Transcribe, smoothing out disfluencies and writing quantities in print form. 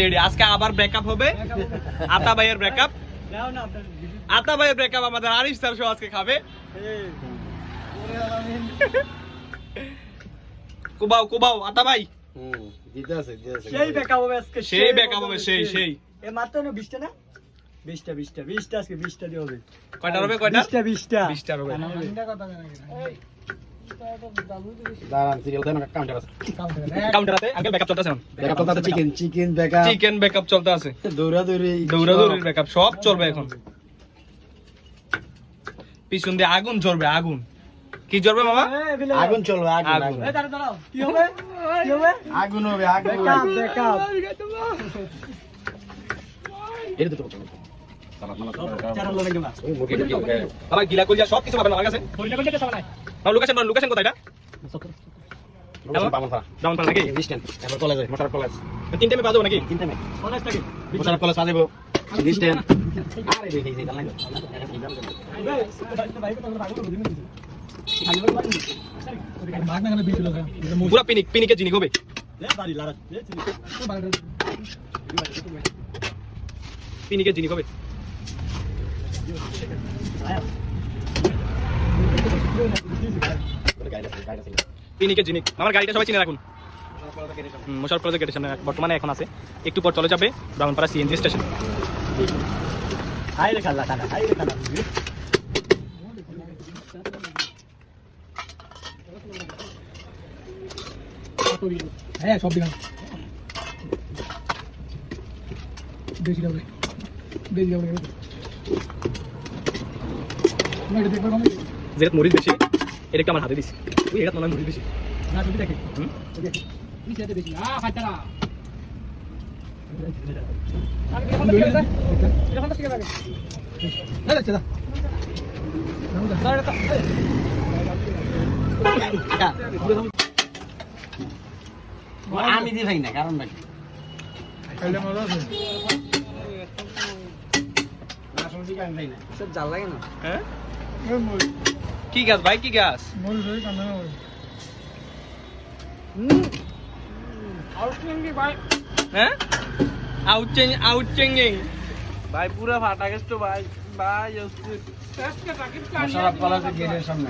ready আজকে আবার breakup হবে আতা ভাইয়ের ব্রেকআপ আতা ভাইয়ের ব্রেকআপ আমাদের আরিশ স্যার সহ আজকে খাবে কুবাও আতা ভাই সেই ব্রেকআপ হবে আজকে সেই ব্রেকআপ হবে সেই এ মাত্র না 20টা না 20টা আজকে 20টা দিয়ে হবে কয়টা হবে কয়টা 20টা 20টা হবে দাঁড়ান সিরিয়াল দেন কাউন্টার আছে কাউন্টারে আঙ্কেল ব্যাকআপ চলতেছে না ব্যাকআপ চলতে চিকেন ব্যাকআপ চিকেন ব্যাকআপ চলতে আছে দৌড়াদৌড়ির ব্যাকআপ সব চলবে এখন পিছন দিয়ে আগুন জ্বলবে আগুন কি জ্বলবে মামা আগুন চলবে আগুন এই দাঁড়াও কি হবে আগুন হবে আগুন ব্যাকআপ এর তো চারলো লাগে না আমার গিলা কইলা সব কিছু পাবেন আমার কাছে লোকেশন কোথায় এটা পাবন ফা ডাউন পাল নাকি ডিস্টেন্স এবার কলেজে মোটর কলেজ তিনটে মে বাজবো নাকি তিনটা মে কলেজ থেকে মোটর কলেজ সাজেবো ডিস্টেন্স আরে দেখি জানা লাগে পুরা পিনিকে জিনিক হবে পিনিকে জিনিক হবে পিনিকে জিনিক আমার গাড়িটা সবাই চিনে রাখুন মোশাররফ কলেজের গেটের সামনে বর্তমানে এখন আছে একটু পর চলে যাবে ব্রাহ্মণপাড়া সিএনজি স্টেশন হাই রে খালা হ্যাঁ সব দিলাম বেশি যাবে যেটা মরিচ বেশি এটা একটু আমার হাতে দিছি তুই এটা মনে মরিচ বেশি না তুমি দেখে তুমি সেটা বেশি ফাটারা আমি দি ভাই না কারণ নাকি জাল লাগে না হ্যাঁ কি গাছ ভাই কি গাছ হ্যাঁ আউটচেঞ্জিং ভাই পুরা ফাটা গেছে তো ভাই মোশাররফ কলেজের গেটের সামনে